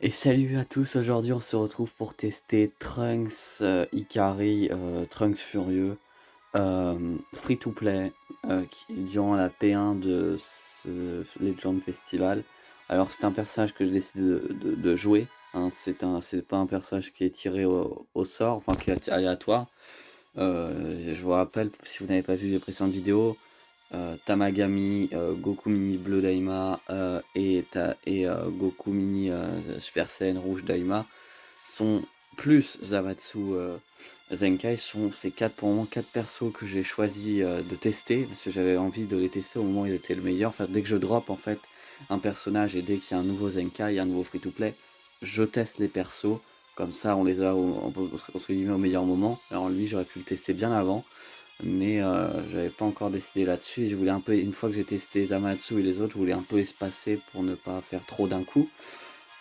Et salut à tous, aujourd'hui on se retrouve pour tester Trunks, Ikari, Trunks Furieux, free to play, qui durant la P1 de ce Legend Festival. Alors c'est un personnage que j'ai décidé de jouer, hein, c'est pas un personnage qui est tiré au sort, enfin qui est aléatoire. Je vous rappelle, si vous n'avez pas vu les précédentes vidéos, Tamagami, Goku Mini Bleu Daima, Goku Mini, Super Saiyan Rouge Daima sont plus Zamatsu, Zenkai sont ces 4 pour le moment 4 persos que j'ai choisi, de tester parce que j'avais envie de les tester au moment où il était le meilleur. Enfin, dès que je drop en fait un personnage et dès qu'il y a un nouveau Zenkai, un nouveau free to play, je teste les persos. Comme ça on les a entre guillemets «au meilleur moment». Alors lui, j'aurais pu le tester bien avant, mais j'avais pas encore décidé là-dessus. Je voulais un peu, une fois que j'ai testé Zamatsu et les autres, je voulais un peu espacer pour ne pas faire trop d'un coup.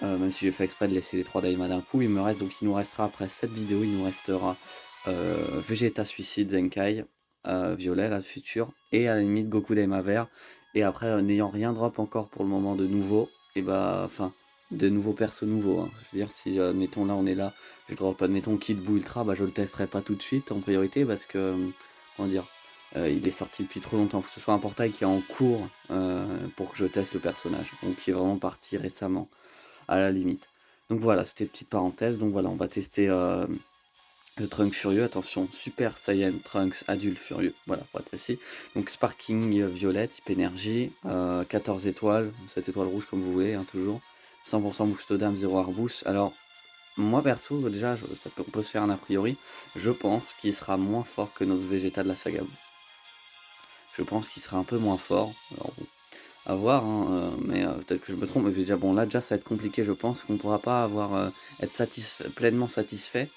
Même si j'ai fait exprès de laisser les 3 Daima d'un coup, il nous restera après cette vidéo, il nous restera, Vegeta Suicide Zenkai, violet là, futur, et à la limite Goku Daima vert. Et après, n'ayant rien drop encore pour le moment de nouveau, et bah, enfin, de nouveaux persos nouveaux, hein. Je veux dire, si, admettons là on est là, je drop admettons Kid Buu Ultra, bah, je le testerai pas tout de suite en priorité parce que, comment dire? Il est sorti depuis trop longtemps. Faut que ce soit un portail qui est en cours, pour que je teste le personnage, ou qui est vraiment parti récemment, à la limite. Donc voilà, c'était une petite parenthèse. Donc voilà, on va tester, le Trunks Furieux. Attention, Super Saiyan Trunks adulte furieux, voilà, pour être précis. Donc Sparking, violet, type énergie, 14 étoiles, 7 étoiles rouges comme vous voulez, hein, toujours. 100% boost d'âme, 0 arbouste. Alors, moi perso, déjà, on peut se faire un a priori. Je pense qu'il sera moins fort que notre Vegeta de la saga. Je pense qu'il sera un peu moins fort. Alors bon, à voir, hein, mais peut-être que je me trompe, mais déjà bon là déjà ça va être compliqué, je pense qu'on ne pourra pas avoir, être pleinement satisfait,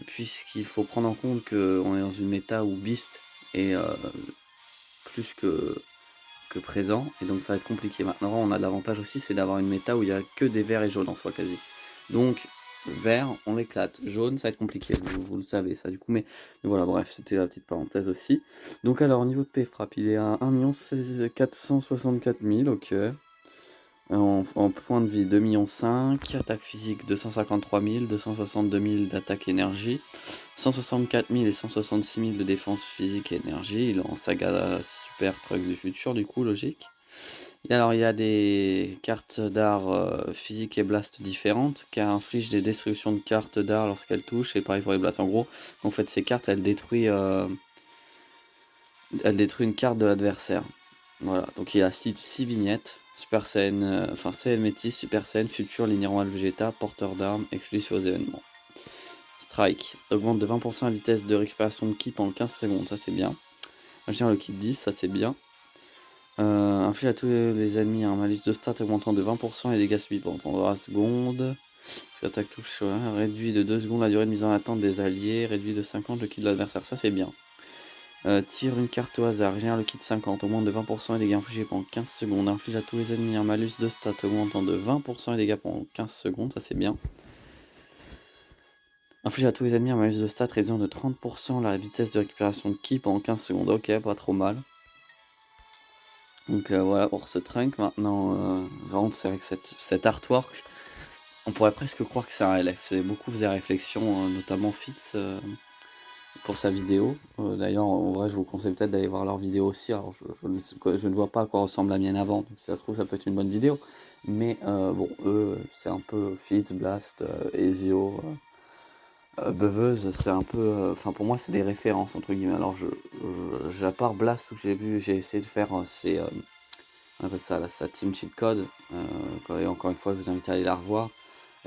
puisqu'il faut prendre en compte qu'on est dans une méta où Beast est, plus que présent, et donc ça va être compliqué. Maintenant on a l'avantage aussi, c'est d'avoir une méta où il y a que des verts et jaunes en soi quasi. Donc vert, on l'éclate, jaune, ça va être compliqué, vous le savez ça du coup, mais voilà, bref, c'était la petite parenthèse aussi. Donc alors au niveau de P-Frappe, il est à 1 464 000, OK. En point de vie 2,5 millions, attaque physique 253 000, 262 000 d'attaque énergie, 164 000 et 166 000 de défense physique et énergie. Il est en saga super truck du futur, du coup, logique. Et alors, il y a des cartes d'art physique et blast différentes qui infligent des destructions de cartes d'art lorsqu'elles touchent, et pareil pour les blasts. En gros, en fait, ces cartes, elles détruisent une carte de l'adversaire. Voilà, donc il y a 6 vignettes. Super Saiyan, enfin Saiyan Métis, Super Saiyan, Futur, ligne normale Vegeta, porteur d'armes, exclusif aux événements. Strike, augmente de 20% la vitesse de récupération de ki pendant 15 secondes, ça c'est bien. Agir le kit 10, ça c'est bien. Inflige à tous les ennemis un malus de stats augmentant de 20% les dégâts subis pendant 3 secondes. Parce que l'attaque touche, réduit de 2 secondes la durée de mise en attente des alliés, réduit de 50 le ki de l'adversaire, ça c'est bien. Tire une carte au hasard, génère le kit 50, augmente de 20% les dégâts infligés pendant 15 secondes, inflige à tous les ennemis un malus de stats augmentant de 20% les dégâts pendant 15 secondes, ça c'est bien. Inflige à tous les ennemis un malus de stats réduisant de 30% la vitesse de récupération de ki pendant 15 secondes, ok, pas trop mal. Donc voilà pour ce trunk. Maintenant, vraiment c'est vrai que cet artwork, on pourrait presque croire que c'est un LF. C'est beaucoup faisait réflexion, notamment Fitz, pour sa vidéo. D'ailleurs, en vrai, je vous conseille peut-être d'aller voir leur vidéo aussi. Alors, je ne vois pas à quoi ressemble la mienne avant, donc si ça se trouve, ça peut être une bonne vidéo. Mais bon, eux, c'est un peu Fitz, Blast, Ezio, Beuveuse, c'est un peu, enfin pour moi, c'est des références entre guillemets. Alors, à part Blast, où j'ai essayé de faire, on appelle ça sa team cheat code. Et encore une fois, je vous invite à aller la revoir.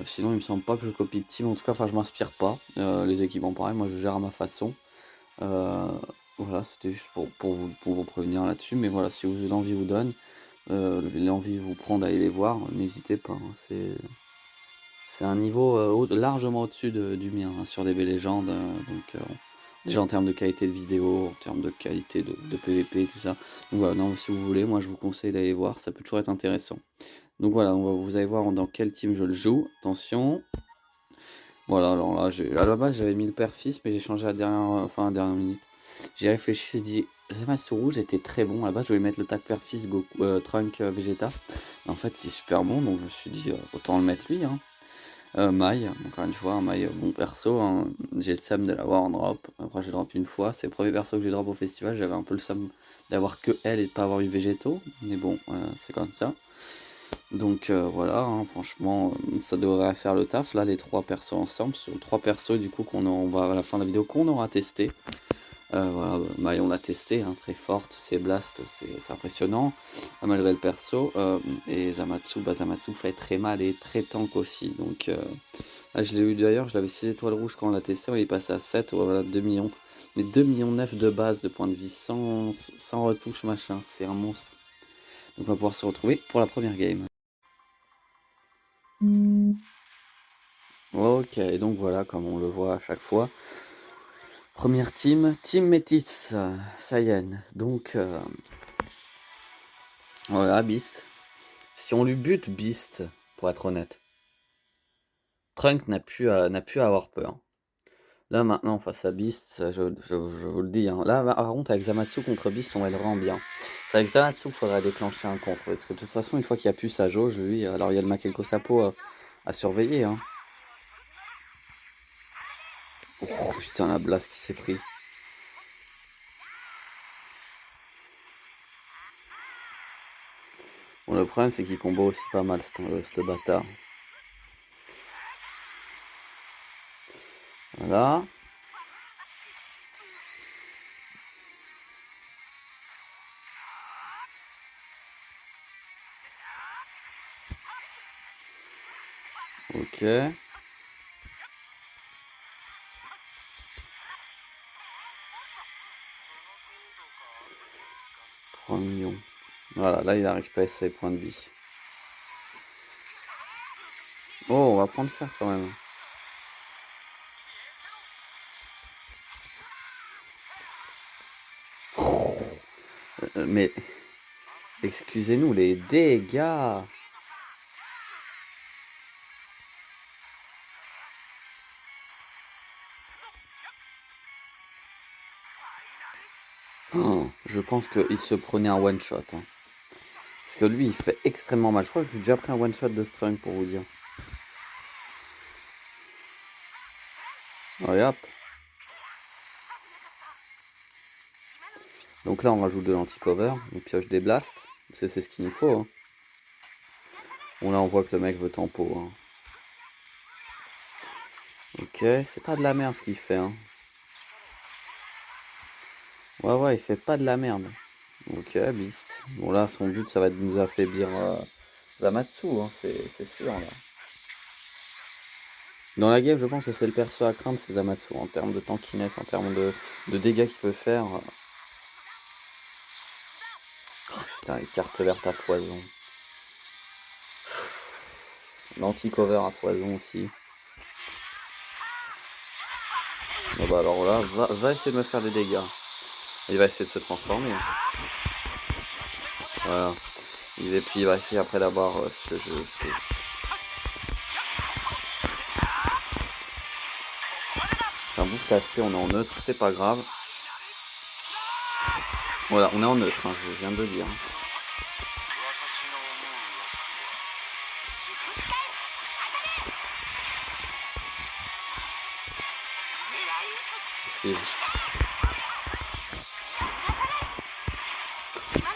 Sinon, il me semble pas que je copie de team. En tout cas, enfin, je m'inspire pas. Les équipements, pareil, moi, je gère à ma façon. Heu, voilà, c'était juste pour vous prévenir là-dessus, mais voilà, si l'envie vous donne, l'envie vous prend d'aller les voir, n'hésitez pas, hein. C'est un niveau, largement au-dessus du mien, hein, sur DB Legend, donc déjà en termes de qualité de vidéo, en termes de qualité de PVP, tout ça. Donc voilà, non, si vous voulez, moi je vous conseille d'aller voir, ça peut toujours être intéressant. Donc voilà, vous allez voir dans quel team je le joue. Attention. Voilà, alors là, à la base, j'avais mis le père-fils, mais j'ai changé à la dernière minute. J'ai réfléchi, j'ai dit, Zamasu rouge était très bon. À la base, je voulais mettre le tag père-fils Trunk, Vegeta. Mais en fait, c'est super bon, donc je me suis dit, autant le mettre lui, hein. Mai, encore une fois, un Mai, bon perso, hein, j'ai le seum de l'avoir en drop. Après j'ai drop une fois, c'est le premier perso que j'ai drop au festival, j'avais un peu le seum d'avoir que elle et de pas avoir eu végétaux, mais bon, c'est comme ça. Donc voilà, hein, franchement, ça devrait faire le taf là, les 3 persos ensemble, sur 3 persos du coup on va à la fin de la vidéo qu'on aura testé. Voilà, bah, Mai on l'a testé, hein, très forte, c'est Blast, c'est impressionnant, malgré le perso, et Zamatsu, bah, Zamatsu fait très mal et très tank aussi, donc ah, je l'ai eu d'ailleurs, je l'avais 6 étoiles rouges quand on l'a testé, on est passé à 7, voilà 2 millions. Mais 2,9 millions de base de points de vie, sans retouche machin, c'est un monstre. Donc on va pouvoir se retrouver pour la première game. Ok, donc voilà, comme on le voit à chaque fois. Première team, Team Métis, Saiyan. Donc voilà, Beast. Si on lui bute Beast, pour être honnête, Trunk n'a plus à avoir peur. Là maintenant face à Beast, je vous le dis, hein. Là par contre avec Zamatsu contre Beast on va être vraiment bien. C'est avec Zamatsu qu'il faudra déclencher un contre, parce que de toute façon une fois qu'il n'y a plus sa jauge, lui, alors il y a le Makenko Sapo à surveiller, hein. Oh putain la blast qui s'est pris. Bon le problème c'est qu'il combo aussi pas mal ce bâtard. Voilà. Ok. 3 millions. Voilà, là il a récupéré ses points de vie. Oh, on va prendre cher quand même. Mais excusez-nous les dégâts. Oh, je pense qu'il se prenait un one shot, hein. Parce que lui il fait extrêmement mal. Je crois que j'ai déjà pris un one shot de Strunk pour vous dire. Allez hop. Donc là on rajoute de l'anti-cover, on pioche des blasts. C'est ce qu'il nous faut, hein. Bon là on voit que le mec veut tempo, hein. Ok, c'est pas de la merde ce qu'il fait, hein. Ouais, il fait pas de la merde. Ok, Beast. Bon là son but ça va être de nous affaiblir Zamatsu, hein, c'est sûr là. Dans la game je pense que c'est le perso à craindre, c'est Zamatsu, en termes de tankiness, en termes de dégâts qu'il peut faire. Oh, putain, les cartes vertes à foison. L'anti-cover à foison aussi. Bon bah alors là, va essayer de me faire des dégâts. Il va essayer de se transformer. Voilà. Et puis il va essayer après d'avoir ce que je... C'est un boost ASP, on est en neutre, c'est pas grave. Voilà, on est en neutre, hein, je viens de le dire. Esquive.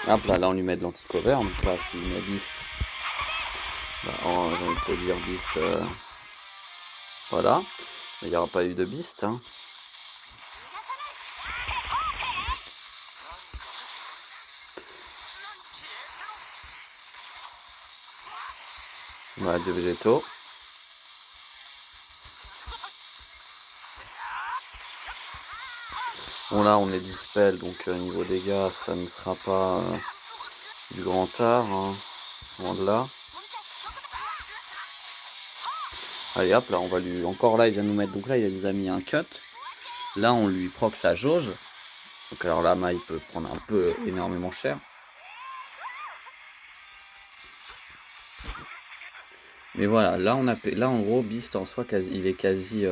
Hop là on lui met de l'anti-cover, donc là s'il met Beast, bah, oh, j'ai envie de te dire Beast, voilà, mais il n'y aura pas eu de Beast, hein. Voilà, Dieu végétaux. Bon là on est dispel, donc niveau dégâts ça ne sera pas du grand art, hein, loin de là. Allez hop là on va lui... Encore là il vient nous mettre, donc là il nous a mis un cut. Là on lui proc sa jauge. Donc alors là Mai peut prendre un peu énormément cher. Mais voilà, là on a là en gros Beast en soi il est quasi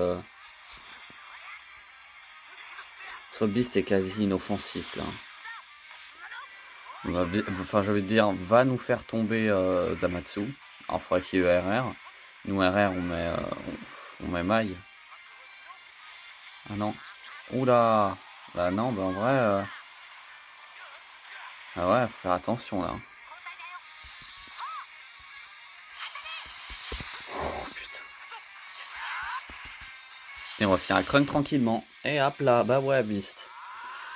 soit Beast est quasi inoffensif là. Enfin je veux dire va nous faire tomber Zamatsu. Alors il faudrait qu'il y ait ERR. Nous RR on met maille. Ah non. Oula. Bah non, bah en vrai, ah ouais, faut faire attention là. Oh putain. Et on va finir avec Trunk tranquillement. Et hop là, bah ouais, Beast.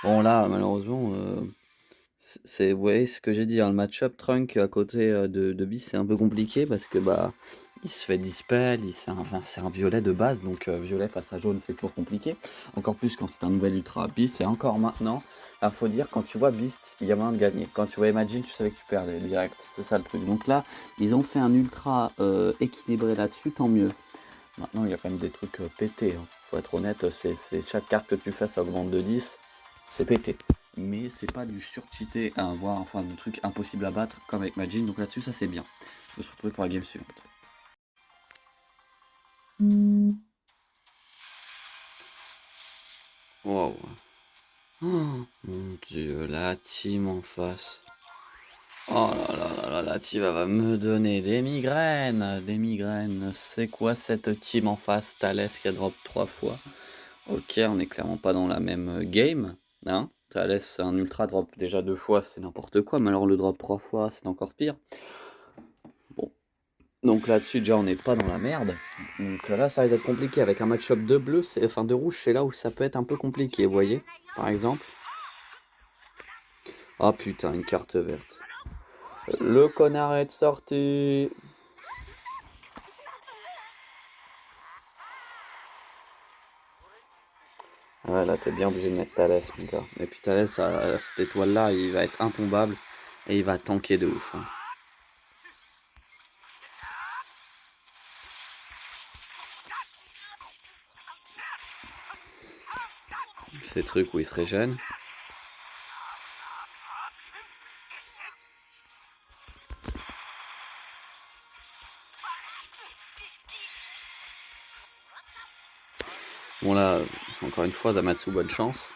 Bon là, malheureusement, vous voyez ce que j'ai dit, hein, le match-up Trunk à côté de Beast, c'est un peu compliqué parce que bah il se fait dispel, c'est un violet de base, donc violet face à jaune c'est toujours compliqué. Encore plus quand c'est un nouvel ultra. Beast, et encore maintenant. Alors faut dire, quand tu vois Beast, il y a moyen de gagner. Quand tu vois Imagine, tu savais que tu perdais direct. C'est ça le truc. Donc là, ils ont fait un ultra équilibré là-dessus, tant mieux. Maintenant, il y a quand même des trucs pétés, hein. Faut être honnête, c'est chaque carte que tu fais, ça augmente de 10. C'est pété. Mais c'est pas du surcheaté à avoir, enfin du truc impossible à battre comme avec Majin. Donc là-dessus, ça c'est bien. On se retrouver pour la game suivante. Wow. Oh, mon dieu, la team en face. Oh là là là là, la team elle va me donner des migraines. Des migraines. C'est quoi cette team en face? Thales qui a drop 3 fois. Ok, on est clairement pas dans la même game. Hein, Thales, un ultra drop déjà 2 fois, c'est n'importe quoi. Mais alors le drop 3 fois, c'est encore pire. Bon. Donc là-dessus, déjà, on n'est pas dans la merde. Donc là, ça risque d'être compliqué. Avec un match-up de bleu, enfin de rouge, c'est là où ça peut être un peu compliqué, vous voyez? Par exemple. Ah putain, une carte verte. Le connard est sorti. Ouais, là, t'es bien obligé de mettre Thalès, mon gars. Et puis Thalès, à cette étoile-là, il va être intombable. Et il va tanker de ouf, hein. Ces trucs où il se régène. Bon là, encore une fois, Zamatsu, bonne chance.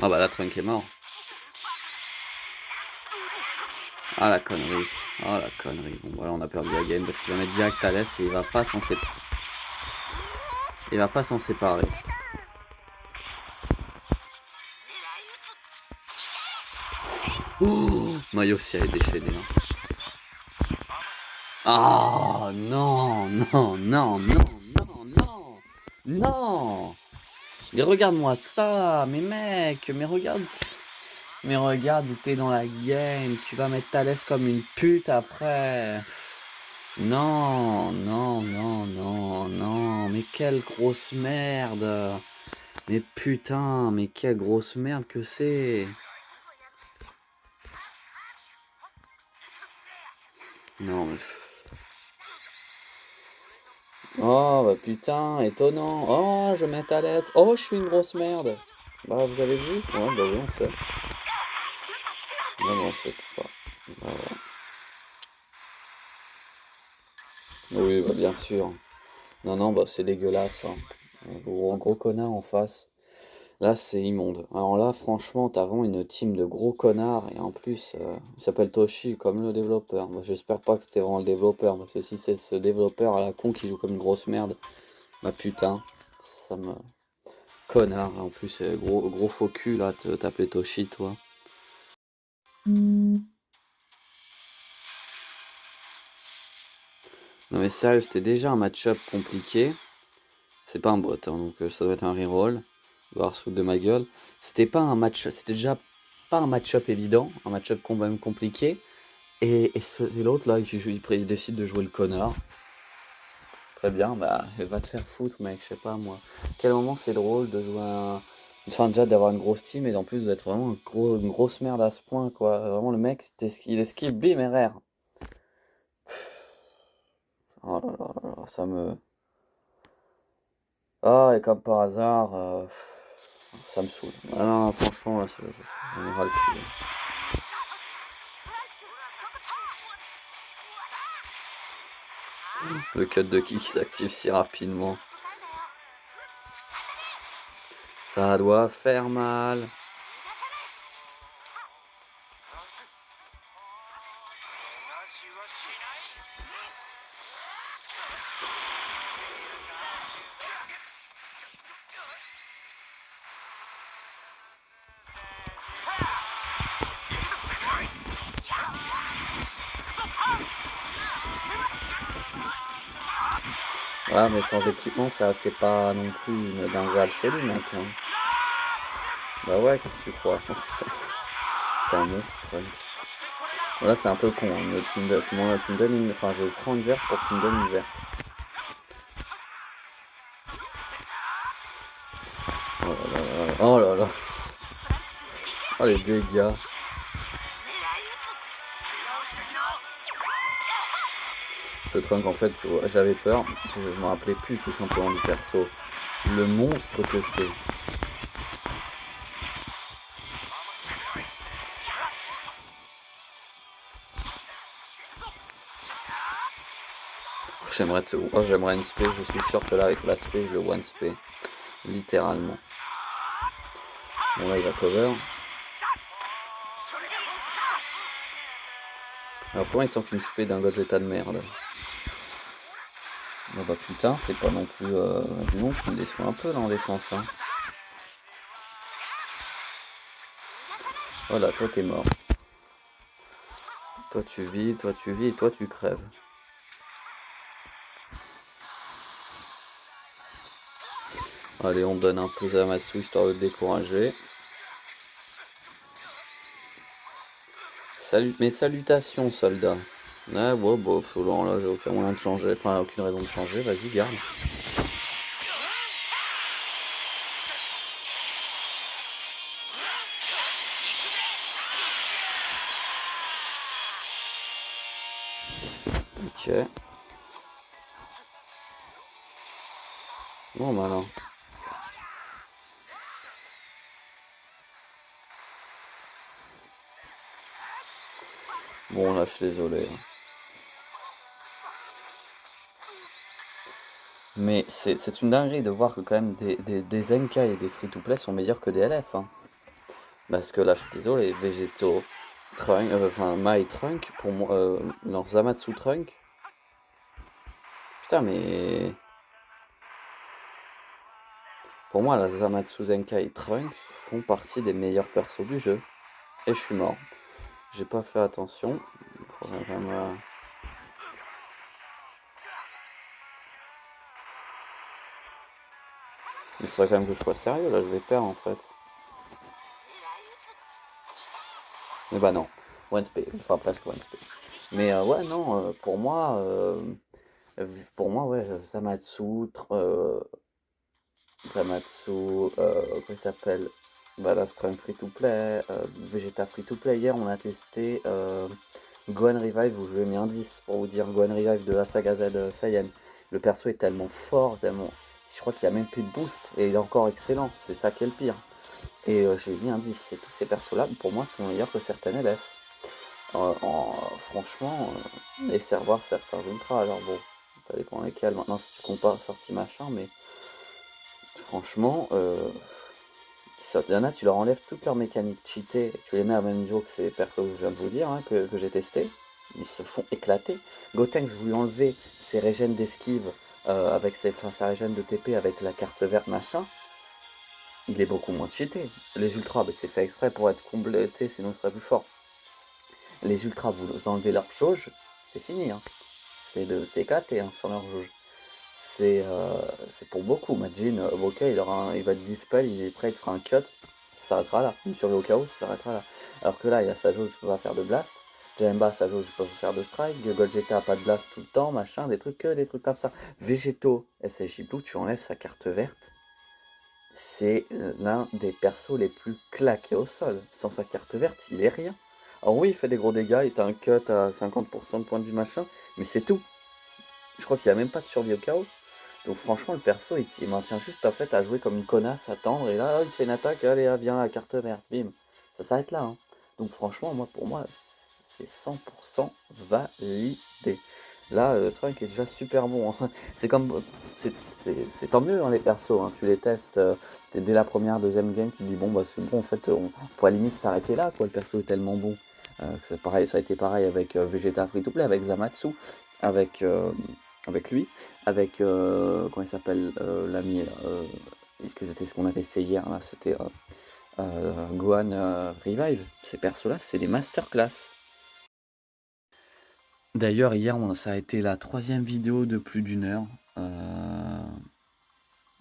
Ah bah là, Trunk est mort. Ah la connerie. Ah la connerie. Bon voilà, on a perdu la game parce qu'il va mettre direct Thalès et il va pas s'en séparer. Il va pas s'en séparer. Oh, Mayo aussi a déchaîné, hein. Ah non, non, non, non, non, non, non. Mais regarde-moi ça, mais mec, mais regarde où t'es dans la game. Tu vas mettre Thalès comme une pute après. Non, non, non, non, non, mais quelle grosse merde. Mais putain, mais quelle grosse merde que c'est. Non, mais... Oh, bah putain, étonnant. Oh, je mets Thalès. Oh, je suis une grosse merde. Bah, vous avez vu? Ouais, bah oui, on sait. Ouais, bon, on sait pas. Bah, ouais. Oui, bah bien sûr. Non, non, bah c'est dégueulasse, hein. Un gros connard en face. Là, c'est immonde. Alors là, franchement, t'as vraiment une team de gros connards. Et en plus, il s'appelle Toshi, comme le développeur. Moi, j'espère pas que c'était vraiment le développeur. Parce que si c'est ce développeur à la con qui joue comme une grosse merde, bah putain, ça me... Connard, en plus, gros faux cul, là, t'appelais Toshi, toi. Non mais sérieux, c'était déjà un match-up compliqué. C'est pas un bot, hein, donc ça doit être un reroll. Il va avoir se foutre de ma gueule. C'était pas un match, c'était déjà pas un match-up évident, un match-up quand même compliqué. Et l'autre là, il décide de jouer le connard. Très bien, bah va te faire foutre, mec, je sais pas moi. Quel moment c'est drôle de jouer un. Enfin, déjà d'avoir une grosse team et en plus d'être vraiment une grosse merde à ce point, quoi. Vraiment, le mec, il esquive, bim, RR. Oh là là là là, ça me. Ah, et comme par hasard, ça me saoule. Ah non, franchement, là, j'en ai ras le cul. Le cut de kick s'active si rapidement. Ça doit faire mal. Ouais, mais sans équipement, ça, c'est pas non plus une dinguerie absolue, mec, hein. Bah ouais, qu'est-ce que tu crois? C'est un monstre, ouais. Voilà, c'est un peu con, hein, mais tu me donnes une... Enfin, je prends une verte pour que tu me donnes une verte. Oh là là là, oh là là. Oh les dégâts. Ce trunk, en fait, j'avais peur, je me rappelais plus tout simplement du perso. Le monstre que c'est. J'aimerais une spé, je suis sûr que là, avec la spé, je le one spé. Littéralement. Bon, là, il va cover. Alors, pourquoi il tente une spé d'un Gogeta de merde? Ah bah putain, c'est pas non plus... Du monde qui me déçoit un peu, là, en défense, hein. Voilà, toi, t'es mort. Toi, tu vis, toi, tu vis, et toi, tu crèves. Allez, on donne un peu Zamasu, histoire de le décourager. Salut, mes salutations, soldat. Ah, bon, bon, là, j'ai aucun moyen de changer, enfin, aucune raison de changer, vas-y, garde. Ok. Bon, malin. Bon, là, je suis désolé, hein. Mais c'est une dinguerie de voir que quand même des Zenkai et des free-to-play sont meilleurs que des LF, hein. Parce que là, je suis désolé, Végéto, Trunk, enfin, My Trunk, pour moi, non, Zamatsu Trunk. Putain, mais pour moi, la Zamatsu Zenkai et Trunk font partie des meilleurs persos du jeu. Et je suis mort. J'ai pas fait attention. Faudrait vraiment, il faudrait quand même que je sois sérieux, là, je vais perdre en fait. Mais bah non, One Sp, enfin presque One Sp. Mais ouais, non, pour moi, ouais, Zamatsu, comment il s'appelle? Bah là, Strong Free to Play, Vegeta Free to Play. Hier, on a testé Gohan Revive où je lui ai mis un 10 pour vous dire Gohan Revive de la saga Z Saiyan. Le perso est tellement fort, tellement. Je crois qu'il n'y a même plus de boost et il est encore excellent, c'est ça qui est le pire. Et j'ai mis un 10, c'est tous ces persos-là, pour moi, sont meilleurs que certaines LF. Franchement, laissez revoir certains ultras, alors bon, ça dépend lesquels maintenant si tu compares sortie machin, mais franchement, il y en a, tu leur enlèves toutes leurs mécaniques cheatées, et tu les mets au même niveau que ces persos que je viens de vous dire, hein, que j'ai testé, ils se font éclater. Gotenks, vous lui enlevez ses régènes d'esquive, avec sa régène de TP avec la carte verte machin, il est beaucoup moins cheaté. Les ultras, bah, c'est fait exprès pour être complété, sinon il serait plus fort. Les ultras, vous enlevez leur jauge, c'est fini, hein. C'est éclaté, hein, sans leur jauge. C'est pour beaucoup. Imagine, ok, il va te dispel, il est prêt, il te fera un cut, ça s'arrêtera là. Une survie au chaos, ça s'arrêtera là. Alors que là, il y a sa jauge, je peux pas faire de blast. Jaemba, sa jauge, je peux pas faire de strike. Gogeta, pas de blast tout le temps, machin, des trucs comme ça. Végéto, SSJ Blue, tu enlèves sa carte verte. C'est l'un des persos les plus claqués au sol. Sans sa carte verte, il est rien. Alors oui, il fait des gros dégâts, il t'a un cut à 50% de points de vue machin, mais c'est tout. Je crois qu'il n'y a même pas de survie au chaos. Donc franchement, le perso, il maintient juste en fait à jouer comme une connasse, à attendre, et là, il te fait une attaque, allez, ah, viens, la carte verte, bim. Ça s'arrête là, hein. Donc franchement, moi, pour moi, c'est 100% validé. Là, le truc est déjà super bon, hein. C'est comme, c'est tant mieux, hein, les persos, hein. Tu les testes, dès la première, deuxième game, tu te dis, bon, bah c'est bon, en fait, on pourrait limite s'arrêter là, quoi, le perso est tellement bon. C'est pareil, ça a été pareil avec Vegeta Free to Play, avec Zamatsu, avec, avec lui, avec, comment il s'appelle, l'ami, est-ce que c'était ce qu'on a testé hier, là, c'était Gohan Revive. Ces persos-là, c'est des masterclass. D'ailleurs, hier, ça a été la troisième vidéo de plus d'une heure.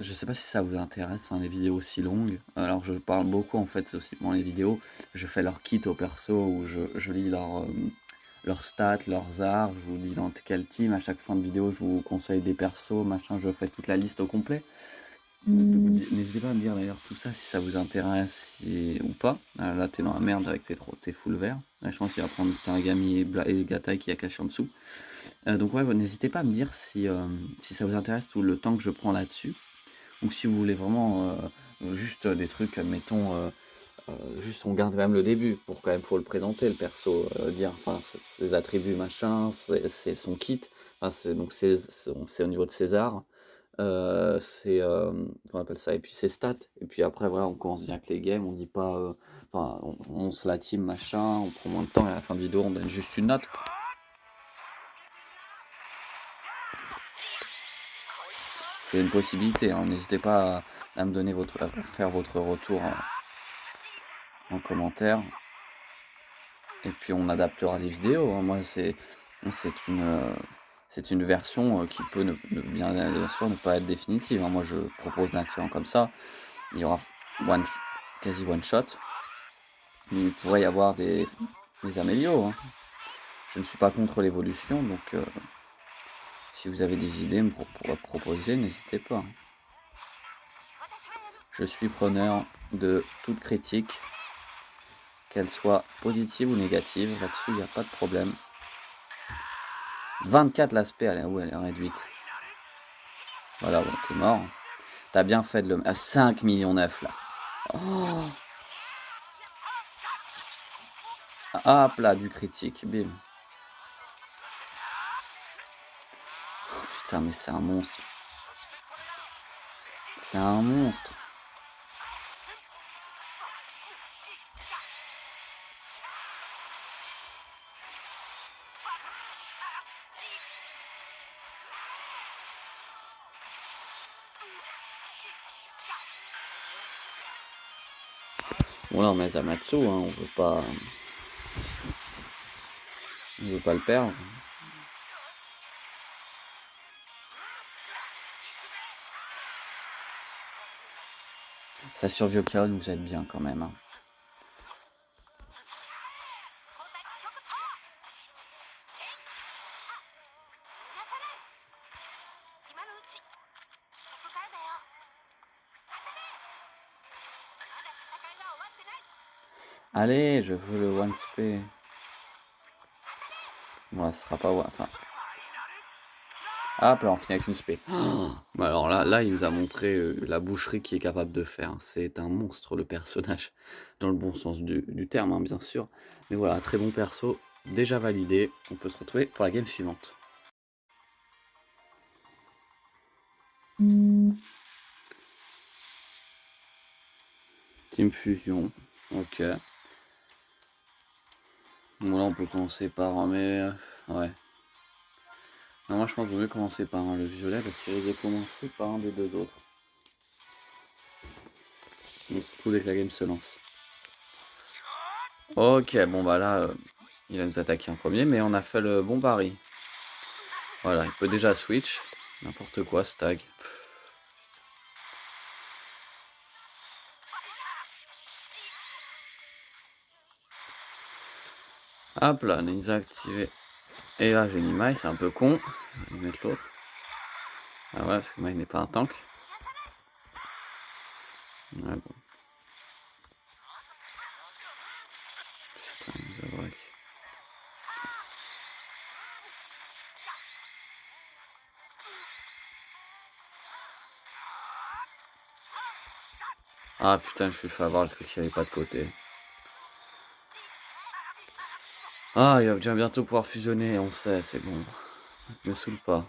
Je sais pas si ça vous intéresse, hein, les vidéos aussi longues. Alors, je parle beaucoup, en fait, aussi dans les vidéos. Je fais leur kit au perso, où je lis leurs stats, leurs arts, je vous dis dans quel team. À chaque fin de vidéo, je vous conseille des persos, machin, je fais toute la liste au complet. N'hésitez pas à me dire d'ailleurs tout ça si ça vous intéresse ou pas. Là, t'es dans la merde avec tes full verts. Là, je pense qu'il va prendre Targami et Gatai qui a caché en dessous. Donc ouais, n'hésitez pas à me dire si ça vous intéresse tout le temps que je prends là-dessus. Ou si vous voulez vraiment juste des trucs, admettons, juste on garde quand même le début pour quand même faut le présenter le perso, dire enfin ses attributs machin, c'est son kit, enfin donc c'est au niveau de ses arts. Comment on appelle ça? Et puis ses stats. Et puis après, voilà, on commence bien avec les games. On dit pas, enfin, on se la team, machin, on prend moins de temps et à la fin de vidéo, on donne juste une note. C'est une possibilité, hein. N'hésitez pas à me donner à faire votre retour en commentaire. Et puis on adaptera les vidéos, hein. Moi, c'est une, euh, c'est une version qui peut bien sûr ne pas être définitive, hein. Moi, je propose l'actuellement comme ça. Il y aura one, quasi one shot. Mais il pourrait y avoir des améliorations, hein. Je ne suis pas contre l'évolution, donc si vous avez des idées à proposer, n'hésitez pas. Je suis preneur de toute critique, qu'elle soit positive ou négative. Là-dessus, il n'y a pas de problème. 24 l'aspect, elle est réduite. Voilà, bon, t'es mort. T'as bien fait de le... À 5 millions 9, là. Oh, hop là, du critique, bim. Oh, putain, mais c'est un monstre. C'est un monstre. Bon là, on met Zamatsu, hein, on veut pas le perdre. Ça survie au chaos, vous êtes bien quand même, hein. Allez, je veux le one spé. Bon, ce sera pas... Enfin... Hop là, on finit avec une spé. Oh, bah alors là, il nous a montré la boucherie qu'il est capable de faire. C'est un monstre, le personnage. Dans le bon sens du terme, hein, bien sûr. Mais voilà, très bon perso. Déjà validé. On peut se retrouver pour la game suivante. Team Fusion. Ok. Bon, là, on peut commencer par un... Mais... ouais. Non, moi, je pense qu'il vaut mieux commencer par le violet parce qu'il risque de commencer par un des deux autres. Donc, surtout dès que la game se lance. Ok, bon bah là, il va nous attaquer en premier, mais on a fait le bon pari. Voilà, il peut déjà switch. N'importe quoi, stag. Hop là, Ninja activé. Et là, j'ai une Imai, c'est un peu con. Je vais mettre l'autre. Ah ouais, parce que Mai n'est pas un tank. Ouais, bon. Putain, il nous a break. Ah putain, je suis fait avoir, j'ai cru qu'il n'y avait pas de côté. Ah, il va bien bientôt pouvoir fusionner, on sait, c'est bon. Me saoule pas.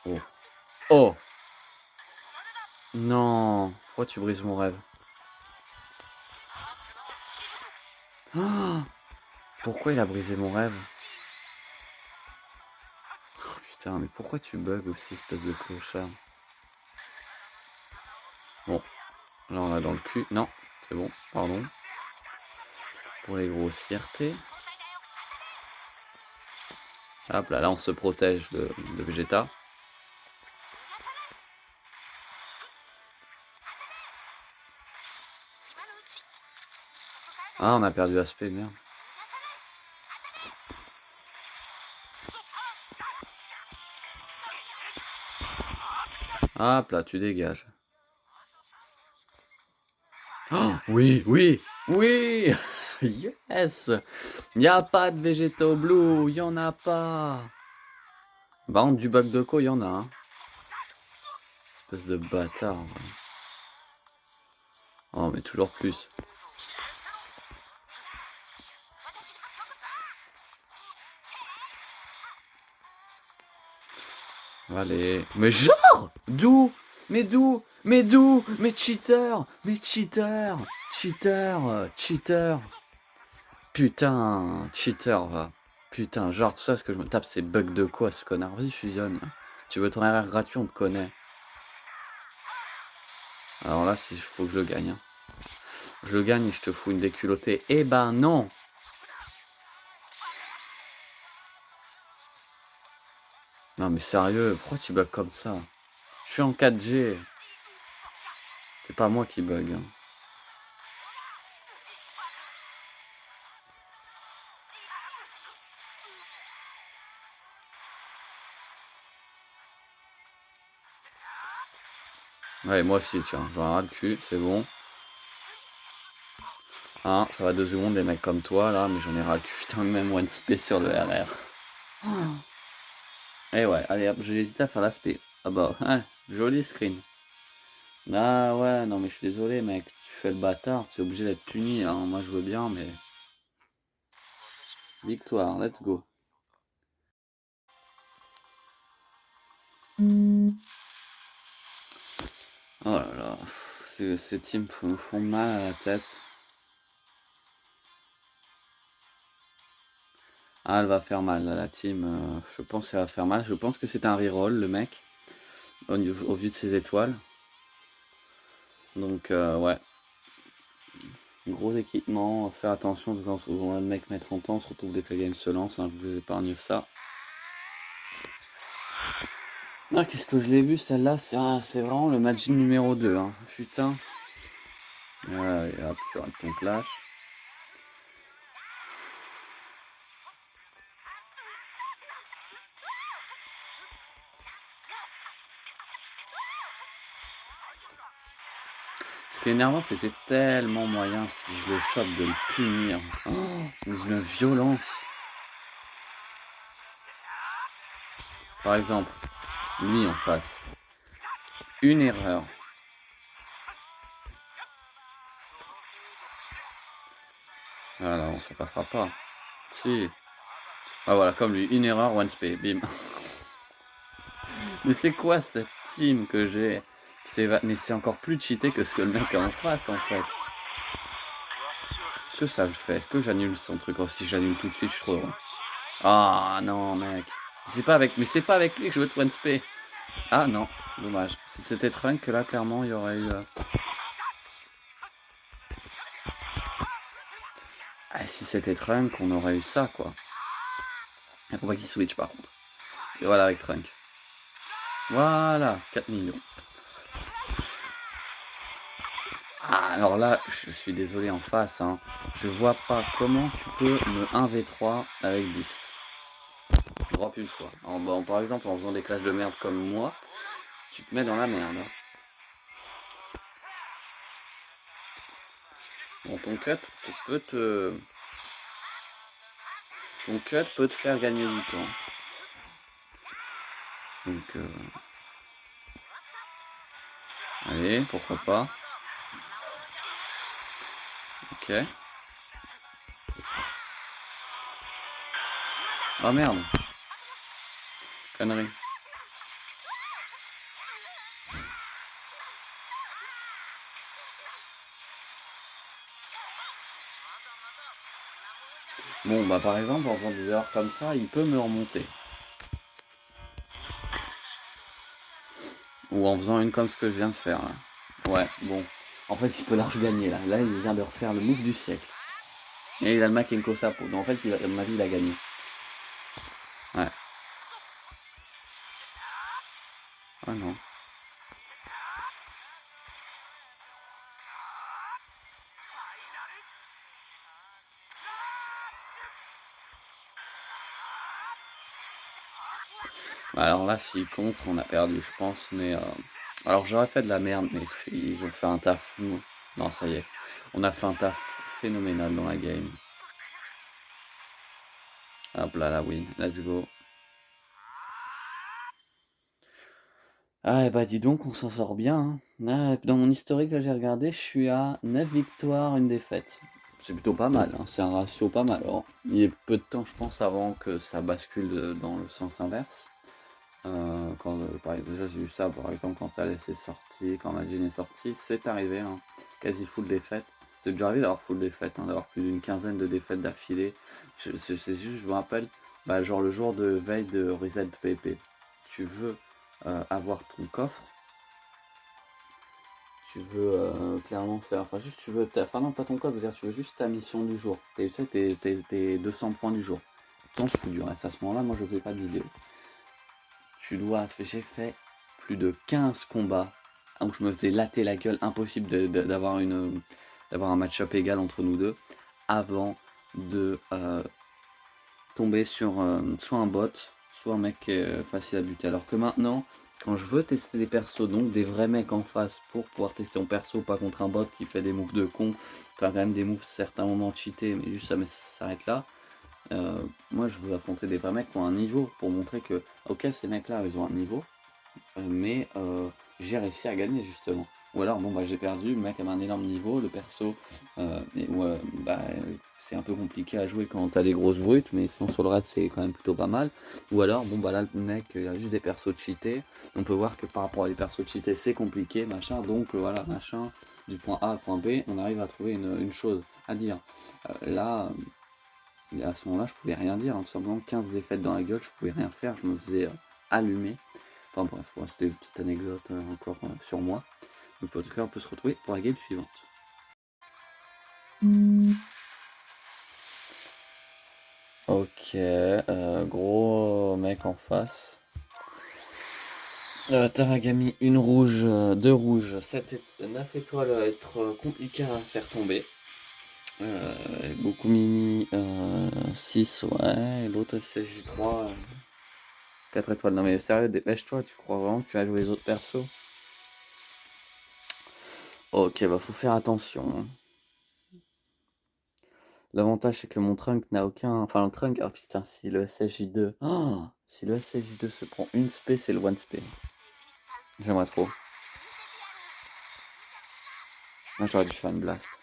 Oh. Oh! Non! Pourquoi tu brises mon rêve? Ah, pourquoi il a brisé mon rêve? Oh putain, mais pourquoi tu bugs aussi, espèce de clochard? Bon, là on a dans le cul. Non, c'est bon, pardon. Pour les grossièretés. Hop là, là on se protège de Vegeta. Ah, on a perdu aspect, merde. Hop là, tu dégages. Oh, oui, oui, oui. Yes. Y a pas de Végétaux Blue, y en a pas. Par contre, du bac de co, y en a, hein. Espèce de bâtard. Ouais. Oh, mais toujours plus. Allez. Mais genre! D'où? Mais d'où? Mais d'où? Mais cheater! Mais cheater! Cheater! Cheater! Putain, cheater, va. Putain, genre, tout ça, ce que je me tape, c'est bugs de quoi, ce connard? Vas-y, fusionne. Tu veux ton RR gratuit, on te connaît. Alors là, il faut que je le gagne. Hein. Je le gagne et je te fous une déculottée. Eh ben non! Non mais sérieux, pourquoi tu bugs comme ça? Je suis en 4G. C'est pas moi qui bug. Hein. Ouais, moi aussi, tiens, j'en ai ras le cul, c'est bon. Hein, ça va 2 secondes, des mecs comme toi, là, mais j'en ai ras le cul. Putain, même one spé sur le RR. Eh ouais, allez hop, j'ai hésité à faire l'aspect. Ah bah, hein, joli screen. Ah ouais, non mais je suis désolé, mec, tu fais le bâtard, tu es obligé d'être puni. Hein. Moi, je veux bien, mais... Victoire, let's go. Oh là là, ces teams nous font mal à la tête. Ah, elle va faire mal, là, la team. Je pense qu'elle va faire mal. Je pense que c'est un reroll, le mec, au vu de ses étoiles. Donc, ouais. Gros équipement, faire attention quand on voit le mec mettre en temps, surtout dès que la game se lance, hein, je vous épargne ça. Ah, qu'est-ce que je l'ai vu, celle-là, c'est vraiment le match numéro 2, hein. Putain. Allez, hop, sur ton clash. Ce qui est énervant, c'est que j'ai tellement moyen, si je le chope, de le punir. Oh, une violence. Par exemple, lui en face. Une erreur. Ah non, ça passera pas. Si. Ah voilà, comme lui, une erreur, one spé, bim. Mais c'est quoi cette team que j'ai? Mais c'est encore plus cheaté que ce que le mec a en face en fait. Est-ce que ça le fait? Est-ce que j'annule son truc? Oh, si j'annule tout de suite, je suis trop heureux. Ah non, mec. C'est pas avec... Mais c'est pas avec lui que je veux te one spé. Ah non, dommage. Si c'était Trunk, là, clairement, il y aurait eu... Ah, si c'était Trunk, on aurait eu ça, quoi. Il faut pas qu'il switch, par contre. Et voilà, avec Trunk. Voilà, 4 millions. Ah, alors là, je suis désolé en face, hein. Je vois pas comment tu peux me 1v3 avec Beast. Drop une fois. Par exemple, en faisant des clashs de merde comme moi, tu te mets dans la merde. Hein. Bon, ton cut peut te... Ton cut peut te faire gagner du temps. Donc... Allez, pourquoi pas. Ok. Oh merde, connerie. Bon, bah par exemple, en faisant des erreurs comme ça, il peut me remonter. Ou en faisant une comme ce que je viens de faire là. Ouais, bon. En fait, il peut large gagner là. Là, il vient de refaire le move du siècle. Et il a le Makenko Sapo. Donc en fait, à mon avis, il a gagné. Ouais. Ah non. Bah, alors là, s'il contre, on a perdu, je pense. Mais alors j'aurais fait de la merde, mais ils ont fait un taf. Non, ça y est. On a fait un taf phénoménal dans la game. Hop là, la win. Let's go. Ah, bah dis donc, on s'en sort bien, hein. Ah, dans mon historique, là, j'ai regardé, je suis à 9 victoires, une défaite. C'est plutôt pas mal, hein. C'est un ratio pas mal. Alors, il y a peu de temps, je pense, avant que ça bascule dans le sens inverse. Quand, par exemple, déjà, j'ai eu ça, par exemple, quand Thalès est sorti, quand Majin est sorti, c'est arrivé, hein. Quasi full défaite. C'est déjà arrivé d'avoir full défaite, hein, d'avoir plus d'une quinzaine de défaites d'affilée. C'est juste, je me rappelle, bah, genre le jour de veille de Reset PP. Tu veux avoir ton coffre, tu veux clairement faire, enfin juste tu veux, enfin non pas ton coffre, je veux dire tu veux juste ta mission du jour, tu sais tes 200 points du jour. T'en fous du reste, à ce moment là moi je faisais pas de vidéo. J'ai fait plus de 15 combats où je me faisais latter la gueule, impossible d'avoir un match-up égal entre nous deux, avant de tomber sur soit un bot, soit un mec facile à buter. Alors que maintenant, quand je veux tester des persos, donc des vrais mecs en face pour pouvoir tester mon perso, pas contre un bot qui fait des moves de con, enfin quand même des moves certains moments cheatés, mais juste ça, mais ça s'arrête là. Moi je veux affronter des vrais mecs qui ont un niveau pour montrer que ok ces mecs là ils ont un niveau, mais j'ai réussi à gagner justement. Ou alors, bon, bah, j'ai perdu, le mec avait un énorme niveau, le perso, et ouais, bah, c'est un peu compliqué à jouer quand t'as des grosses brutes, mais sinon sur le reste c'est quand même plutôt pas mal. Ou alors, bon, bah là, le mec, il a juste des persos cheatés, on peut voir que par rapport à des persos cheatés, c'est compliqué, machin, donc voilà, machin, du point A au point B, on arrive à trouver une chose à dire. Là, à ce moment-là, je pouvais rien dire, hein, tout simplement 15 défaites dans la gueule, je pouvais rien faire, je me faisais allumer. Enfin bref, ouais, c'était une petite anecdote encore sur moi. Donc en tout cas, on peut se retrouver pour la game suivante. Ok, gros mec en face. Taragami, une rouge, deux rouges, 9 étoiles va être compliqué à faire tomber. Beaucoup Mini, 6, ouais, et l'autre SSJ3, 4 étoiles. Non mais sérieux, dépêche-toi, tu crois vraiment que tu vas jouer les autres persos? Ok, bah faut faire attention, hein. L'avantage c'est que mon trunk n'a aucun. Enfin le trunk. Oh putain, si le SSJ2. Oh, si le SSJ2 se prend une spé, c'est le one spé. J'aimerais trop. Moi j'aurais dû faire une blast.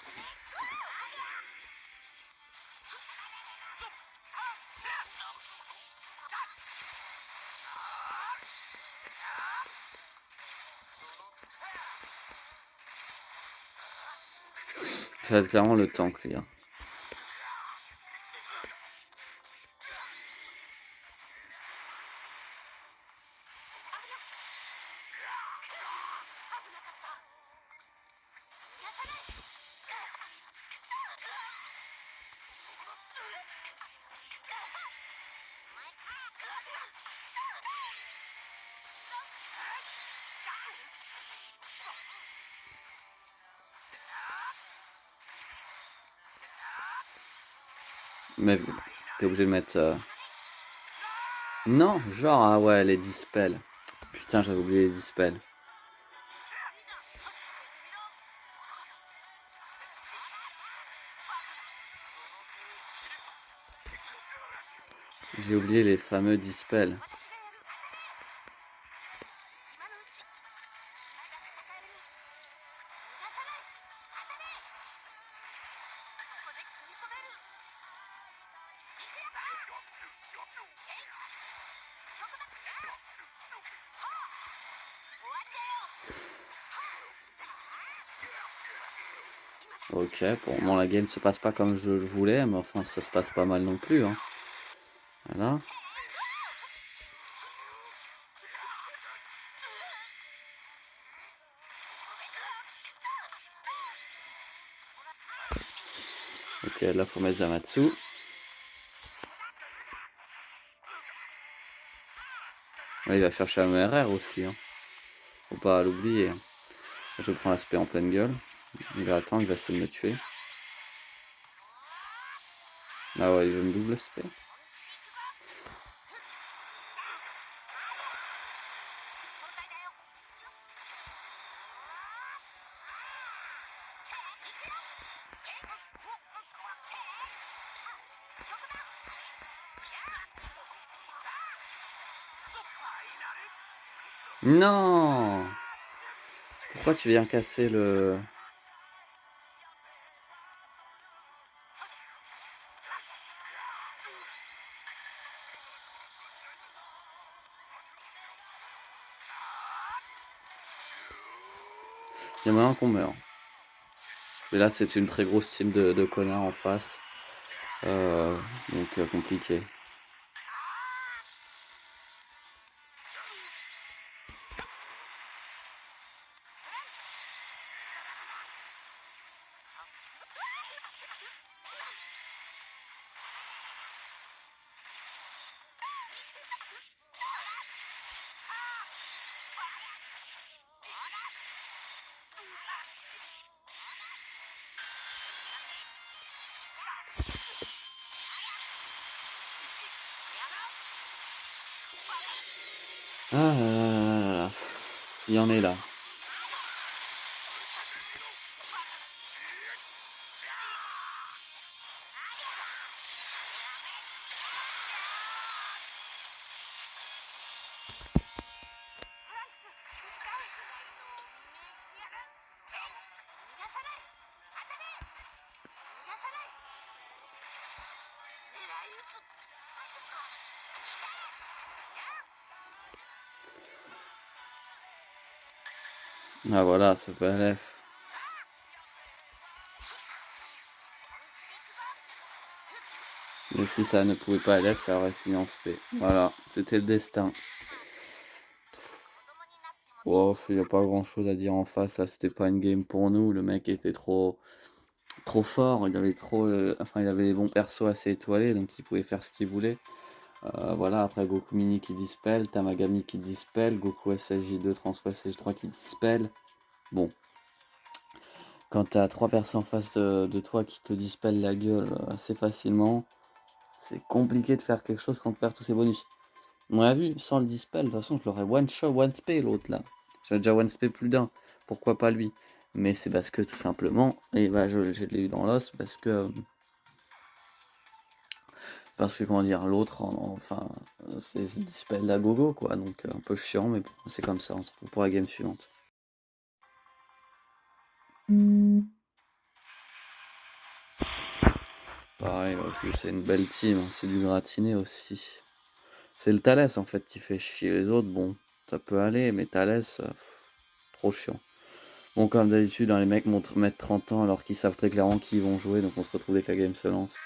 Ça va être clairement le tank lui, hein. Mais t'es obligé de mettre. Non, genre, ah ouais, les dispels. Putain, j'avais oublié les dispels. J'ai oublié les fameux dispels. OK, pour le moment la game se passe pas comme je le voulais, mais enfin ça se passe pas mal non plus, hein. Voilà. OK, là faut mettre Zamatsu. Ouais, il va chercher un ERR aussi, hein. Faut pas l'oublier, hein. Je prends l'aspect en pleine gueule. Il va attendre, il va essayer de me tuer. Ah ouais, il veut me double spé. Non! Pourquoi tu viens casser le... Il y en a un qu'on meurt. Mais là, c'est une très grosse team de connards en face. Donc compliqué. Ah là là là là là. Il y en est là. Ah voilà, ça peut LF. Mais si ça ne pouvait pas LF, ça aurait fini en SP. Voilà, c'était le destin. Oh, il n'y a pas grand chose à dire en face, là, c'était pas une game pour nous. Le mec était trop fort, il avait trop, enfin il avait les bons persos assez étoilés, donc il pouvait faire ce qu'il voulait. Voilà, après Goku Mini qui dispel, Tamagami qui dispel, Goku SSJ2, Transfo SSJ3 qui dispel. Bon, quand t'as 3 personnes en face de toi qui te dispellent la gueule assez facilement, c'est compliqué de faire quelque chose quand tu perds tous ses bonus. On l'a vu, sans le dispel, de toute façon, je l'aurais one shot, one spé l'autre là. J'avais déjà one spé plus d'un, pourquoi pas lui? Mais c'est parce que tout simplement, et bah je l'ai eu dans l'os parce que comment dire, l'autre, enfin, c'est dispel la gogo quoi, donc un peu chiant, mais bon, c'est comme ça, on se retrouve pour la game suivante. Pareil, là aussi, c'est une belle team, hein, c'est du gratiné aussi. C'est le Thalès en fait qui fait chier les autres, bon, ça peut aller, mais Thalès, trop chiant. Bon, comme d'habitude, hein, les mecs mettent 30 ans alors qu'ils savent très clairement qui ils vont jouer, donc on se retrouve dès que la game se lance.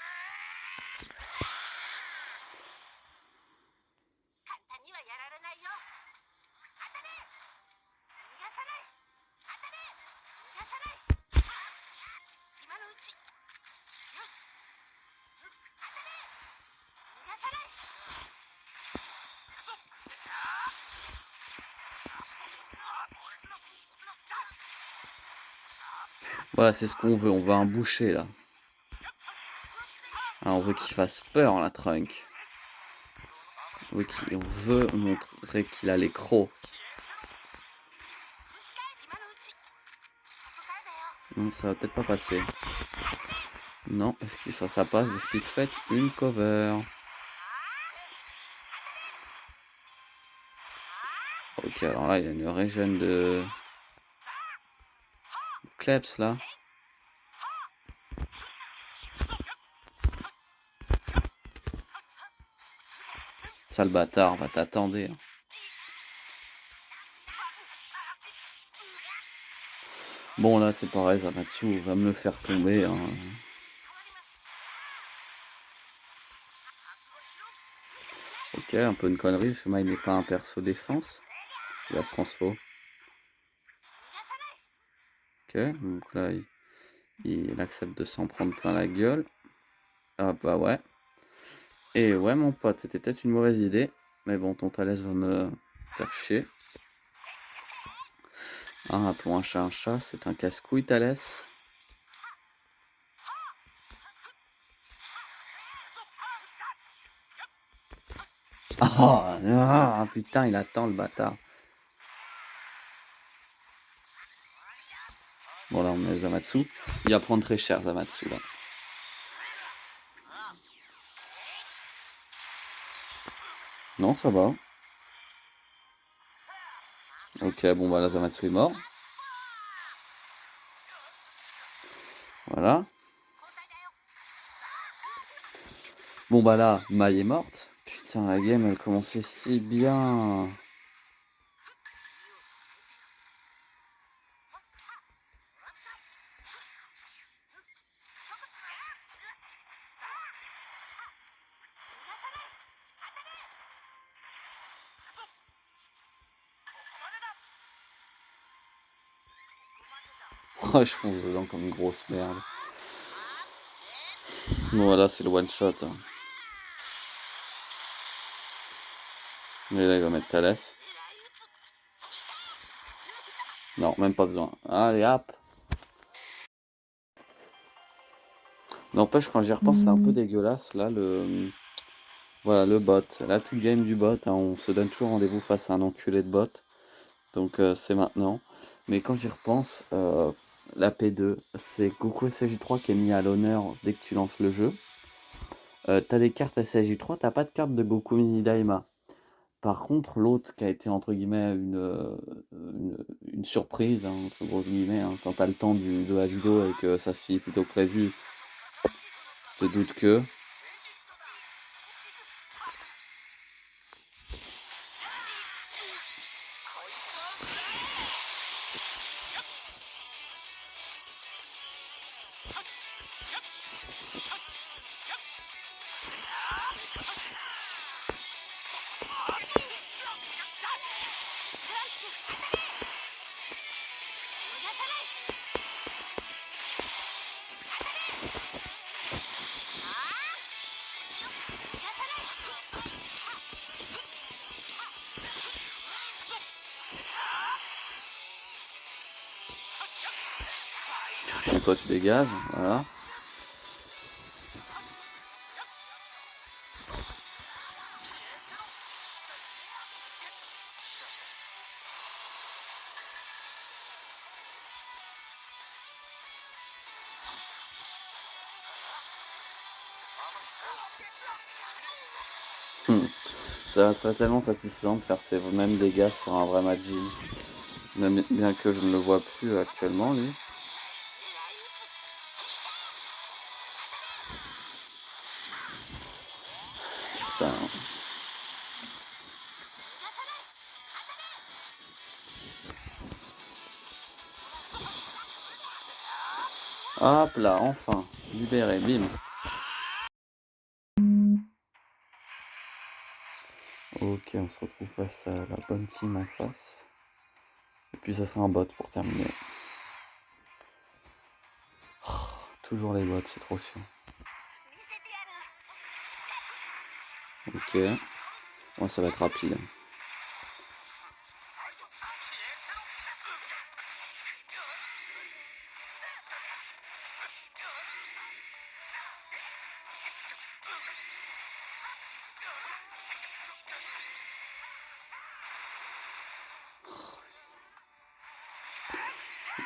Voilà, c'est ce qu'on veut, on veut un boucher là. Ah, on veut qu'il fasse peur la Trunk. On veut montrer qu'il a les crocs. Non, ça va peut-être pas passer. Non, parce que ça passe parce qu'il fait une cover. Ok, alors là, il y a une régène de Kleps là. Sale bâtard, va t'attendre, hein. Bon là, c'est pareil, Zamatsu va me le faire tomber, hein. OK, un peu une connerie, parce que moi, il n'est pas un perso défense. Il va se transfo. OK, donc là, il accepte de s'en prendre plein la gueule. Ah bah ouais. Et ouais, mon pote, c'était peut-être une mauvaise idée. Mais bon, ton Thalès va me faire chier. Hein, appelons un chat, c'est un casse-couille, Thalès. Oh, ah, putain, il attend le bâtard. Bon, là, on met Zamatsu. Il va prendre très cher, Zamatsu, là. Non, ça va. Ok, bon, bah là, Zamatsu est mort. Voilà. Bon, bah là, Mai est morte. Putain, la game, elle commençait si bien. Oh, je fonce dedans comme une grosse merde. Bon, voilà, c'est le one shot, hein. Mais là, il va mettre Thalès. Non, même pas besoin. Allez, hop. N'empêche, quand j'y repense, c'est un peu dégueulasse, là, voilà, le bot. La toute game du bot, hein, on se donne toujours rendez-vous face à un enculé de bot. Donc, c'est maintenant. Mais quand j'y repense, la P2, c'est Goku SJ3 qui est mis à l'honneur dès que tu lances le jeu. T'as des cartes SJ3, t'as pas de carte de Goku Mini Daima. Par contre, l'autre qui a été entre guillemets une surprise, hein, entre gros guillemets, hein, quand t'as le temps de la vidéo et que ça se finit plutôt que prévu, je te doute que. Et toi tu dégages, voilà. Hmm. Ça serait tellement satisfaisant de faire ces mêmes dégâts sur un vrai Majin. Même bien que je ne le vois plus actuellement lui. Putain. Hop là, enfin, libéré, bim. Ok, on se retrouve face à la bonne team en face. Et puis ça sera un bot pour terminer. Oh, toujours les bots, c'est trop chiant. Ok. Ouais, ça va être rapide.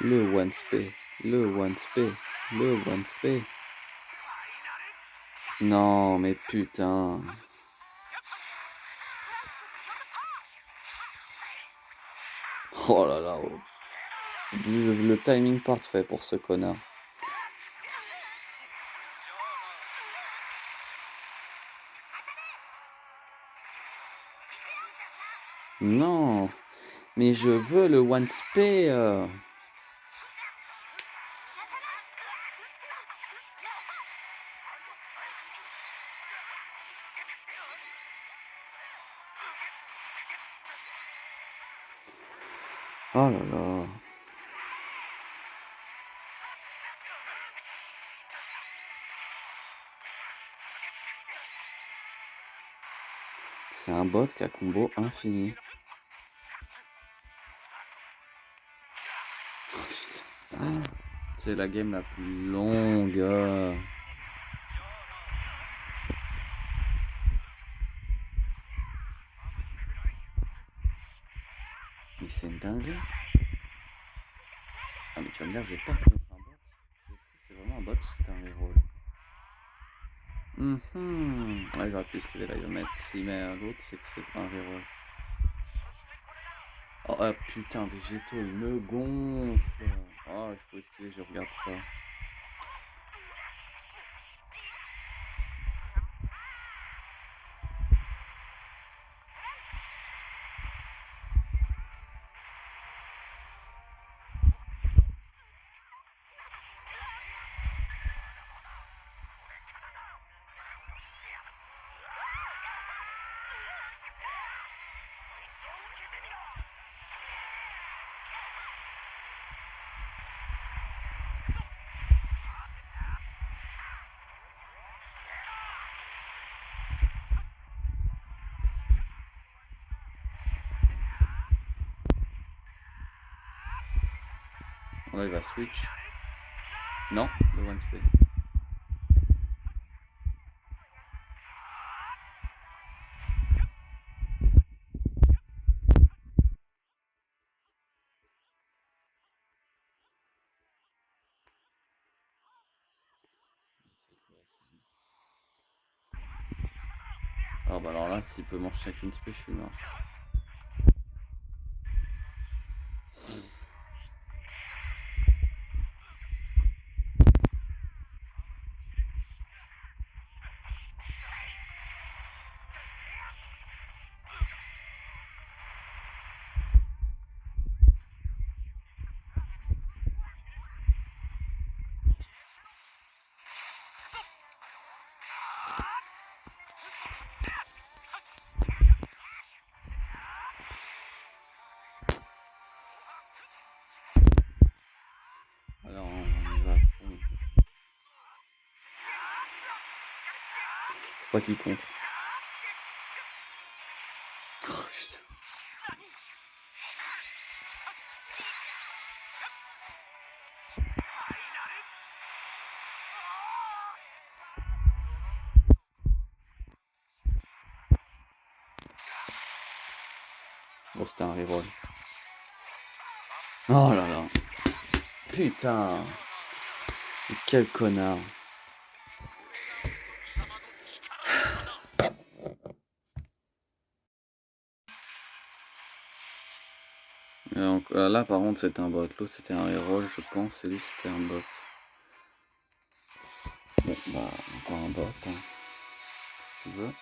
Le one spé, le one spé, le one spé. Non, mais putain. Oh là là. Oh. Le timing parfait pour ce connard. Non, mais je veux le one spé. Oh là là. C'est un bot qui a combo infini. Oh, putain. Ah, c'est la game la plus longue. Mais c'est une dinguerie. Ah mais tu vas me dire je vais perdre contre un bot. Est-ce que c'est vraiment un bot ou c'est un reroll? Ouais, j'aurais pu esquiver là, il va mettre. S'il met un l'autre, c'est que c'est pas un reroll. Oh ah, putain, Végéto, il me gonfle. Oh, je peux esquiver, je regarde pas. Là, il va switch. Non, le one spray. Ah bah alors là, s'il peut manger avec une spray, je suis mort. Alors on y va à fond. Faut pas qu'il contre. Oh putain. Bon, c'était un reroll. Oh là là. Putain. Mais quel connard. Et donc, là, par contre, c'était un bot. L'autre, c'était un reroll, je pense. Et lui, c'était un bot. Bon, bah, encore un bot. Hein, si tu veux.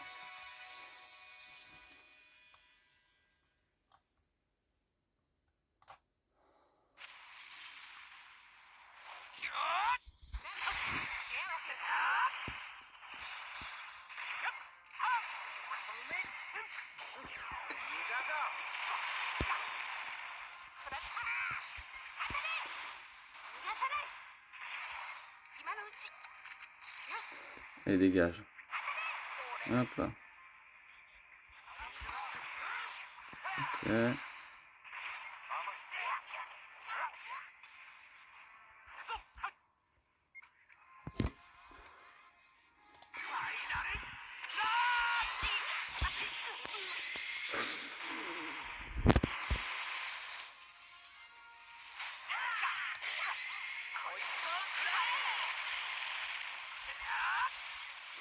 Et dégage. Hop là. Ok.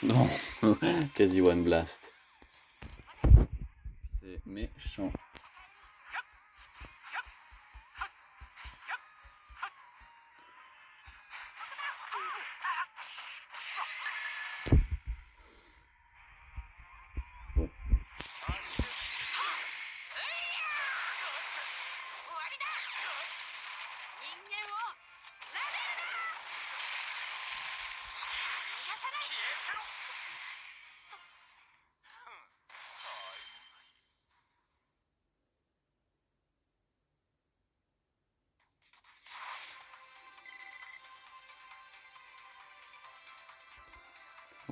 Non. Quasi one blast. C'est méchant. Bon.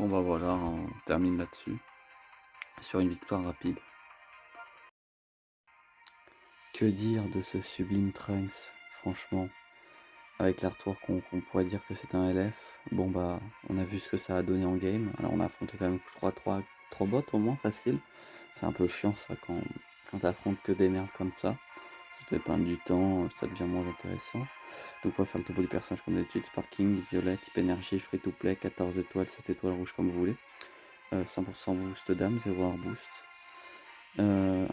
Bon bah voilà, on termine là-dessus, sur une victoire rapide. Que dire de ce sublime Trunks, franchement? Avec l'artwork, on pourrait dire que c'est un LF. Bon bah, on a vu ce que ça a donné en game. Alors on a affronté quand même, je crois, 3 bots au moins, facile. C'est un peu chiant ça quand t'affrontes que des merdes comme ça. Ça te fait perdre du temps, ça devient moins intéressant. Donc on va faire le topo du personnage comme d'habitude. Sparking, violet, type énergie, free to play, 14 étoiles, 7 étoiles rouges comme vous voulez. 100% boost d'âme, 0 heure boost. 1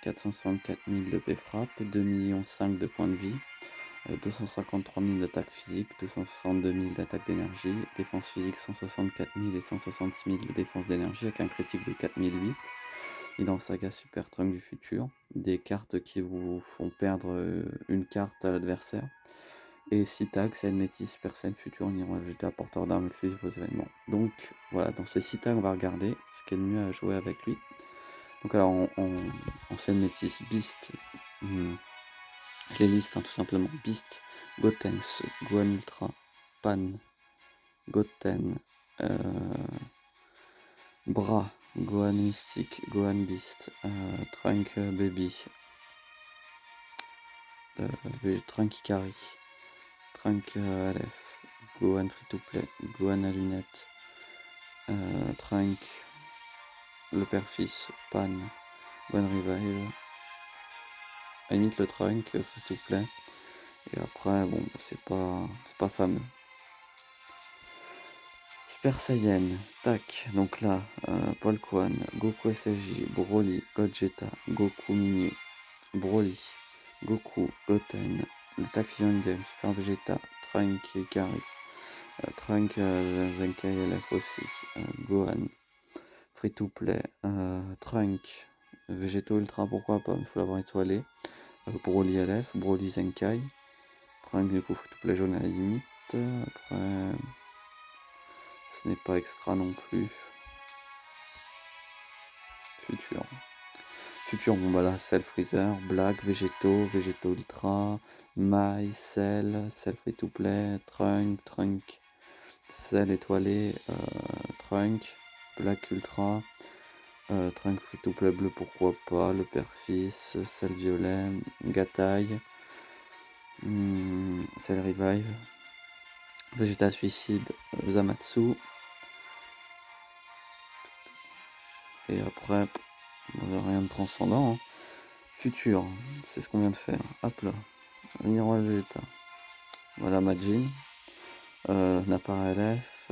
464 000 de P frappe, 2 millions 5 de points de vie, 253 000 d'attaque physique, 262 000 d'attaque d'énergie, défense physique 164 000 et 166 000 de défense d'énergie avec un critique de 4008. Et dans Saga Super Trunk du futur, des cartes qui vous font perdre une carte à l'adversaire. Et 6 tags, Scène Métis, Super Scène Futur, on ira ajouter à porteur d'armes exclusif aux événements. Donc voilà, dans ces 6 tags, on va regarder ce qui est le mieux à jouer avec lui. Donc alors en scène métis, Beast, je les liste tout simplement. Beast, Gotenks, Gohan Ultra, Pan, Goten, Bra, Gohan Mystique, Gohan Beast, Trunk Baby, Trunk Ikari, Trunk Aleph, Gohan Free to Play, Gohan à lunettes, Trunk, le père-fils, Pan, Gohan Revive, à limite le Trunk Free to Play. Et après, bon, c'est pas fameux. Super Saiyan, tac, donc là, Paul Kwan, Goku SSJ, Broly, Gogeta, Goku Mini, Broly, Goku, Goten, le Tax Young Game, Super Vegeta, Trunk Ikari, Trunk Zenkai LF aussi, Gohan, Free to Play, Trunk, Vegeta Ultra, pourquoi pas, il faut l'avoir étoilé, Broly LF, Broly Zenkai, Trunk du coup Free to Play jaune à la limite, après... Ce n'est pas extra non plus. Futur. Futur, bon bah là, Cell Freezer, Black, Végétaux, Végétaux Ultra, Mai, Cell, Cell Free to Play, Trunk, Cell étoilé, Trunk, Black Ultra, Trunk Free to Play bleu, pourquoi pas, le père-fils, Cell violet, Gatai, Cell Revive, Vegeta Suicide, Zamatsu. Et après, rien de transcendant. Hein. Futur, c'est ce qu'on vient de faire. Hop là. Mineral Vegeta. Voilà Majin. Napara LF.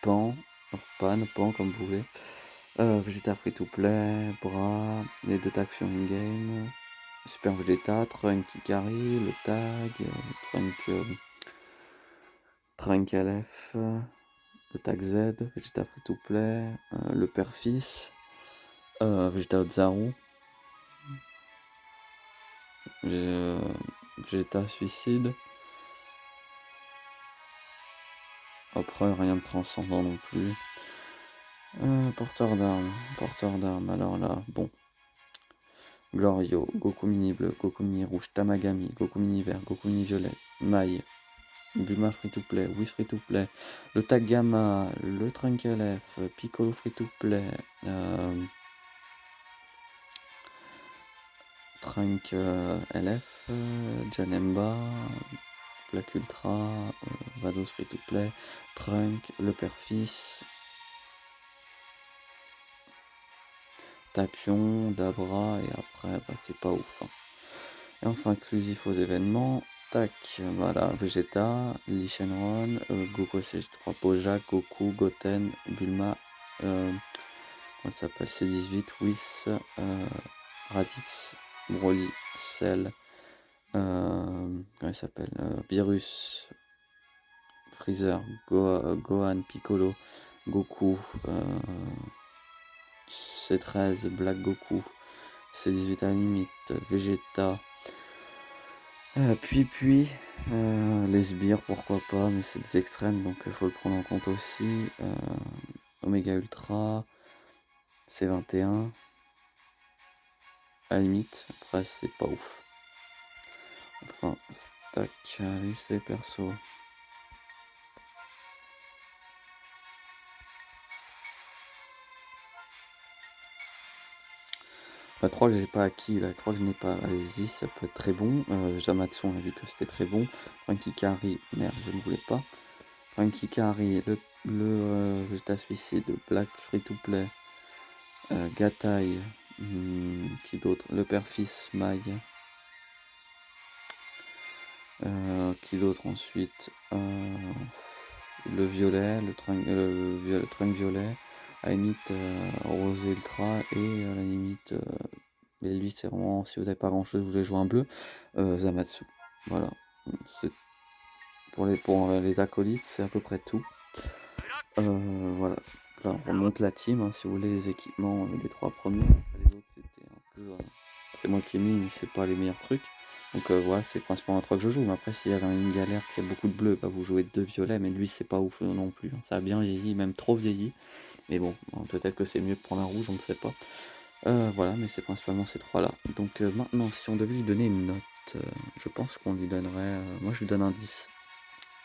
Pan. Pan comme vous voulez. Vegeta Free to Play. Bras. Les deux tags sur une game. Super Vegeta. Trunk Ikari. Le tag. Trunk LF. Le tag Z. Vegeta Free to Play. Le père-fils. Vegeta Zaru. Vegeta Suicide. Après, rien de transcendant non plus. Porteur d'armes. Alors là, bon. Glorio, Goku mini bleu, Goku mini rouge, Tamagami, Goku mini vert, Goku mini violet, Mai, Bulma free to play, Whis free to play, le Tag Gamma, le Trunk LF, Piccolo free to play, Trunk LF, Janemba, Black Ultra, Vados free to play, Trunk, le père-fils, Tapion, Dabra, et après, bah, c'est pas ouf. Hein. Et enfin, inclusif aux événements, tac, voilà, Vegeta, Lee Shenron, Goku SG3, Bojack, Goku, Goten, Bulma, comment elle s'appelle, C18, Whis, Raditz, Broly, Cell, comment il s'appelle, Beerus, Freezer, Gohan, Piccolo, Goku, C13, Black Goku, C18 à la limite, Vegeta, puis les sbires pourquoi pas, mais c'est des extrêmes donc il faut le prendre en compte aussi. Omega Ultra, C21, à la limite, après c'est pas ouf. Enfin, tac, lui c'est perso. La 3 que j'ai pas acquis, la 3 que je n'ai pas, allez-y, ça peut être très bon. Zamatsu, on a vu que c'était très bon. Frankie Kari, merde, je ne voulais pas. Frankie Kari, Vegeta Suicide, Black Free to Play, Gatai, qui d'autre? Le Père-Fils, Mai, qui d'autre ensuite? Le violet, le trunk violet, à la limite rose ultra et à la limite, et lui c'est vraiment, si vous n'avez pas grand chose, vous voulez jouer un bleu, Zamatsu. Voilà. C'est pour les acolytes, c'est à peu près tout. Voilà. Là, on remonte la team, hein, si vous voulez les équipements, les 3 premiers. Après, les autres, c'était un peu. C'est moi qui ai mis, mais c'est pas les meilleurs trucs. Donc voilà, c'est principalement un 3 que je joue. Mais après, s'il y avait une galère qui a beaucoup de bleus, bah, vous jouez 2 violets. Mais lui, c'est pas ouf non plus, hein. Ça a bien vieilli, même trop vieilli. Mais bon, peut-être que c'est mieux de prendre un rouge, on ne sait pas. Voilà, mais c'est principalement ces 3 là. Donc maintenant, si on devait lui donner une note, je pense qu'on lui donnerait. Moi, je lui donne un 10.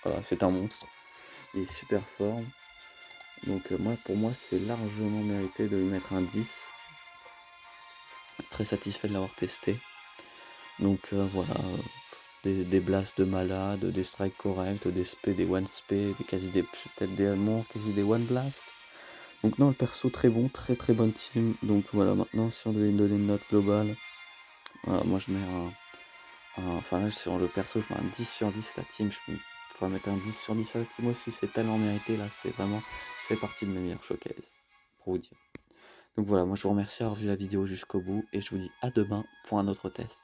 Voilà, c'est un monstre. Il est super fort. Donc pour moi, c'est largement mérité de lui mettre un 10. Très satisfait de l'avoir testé. Donc voilà, des blasts de malade, des strikes corrects, des spé, des one spé, peut-être des morts, quasi des one blast. Donc non, le perso très bon, très très bonne team. Donc voilà, maintenant si on devait lui donner une note globale, voilà, moi je mets enfin là sur le perso, je mets un 10 sur 10. La team, je pourrais mettre un 10 sur 10 à la team aussi, c'est tellement mérité là, c'est vraiment, ça fait partie de mes meilleurs showcases, pour vous dire. Donc voilà, moi je vous remercie d'avoir vu la vidéo jusqu'au bout et je vous dis à demain pour un autre test.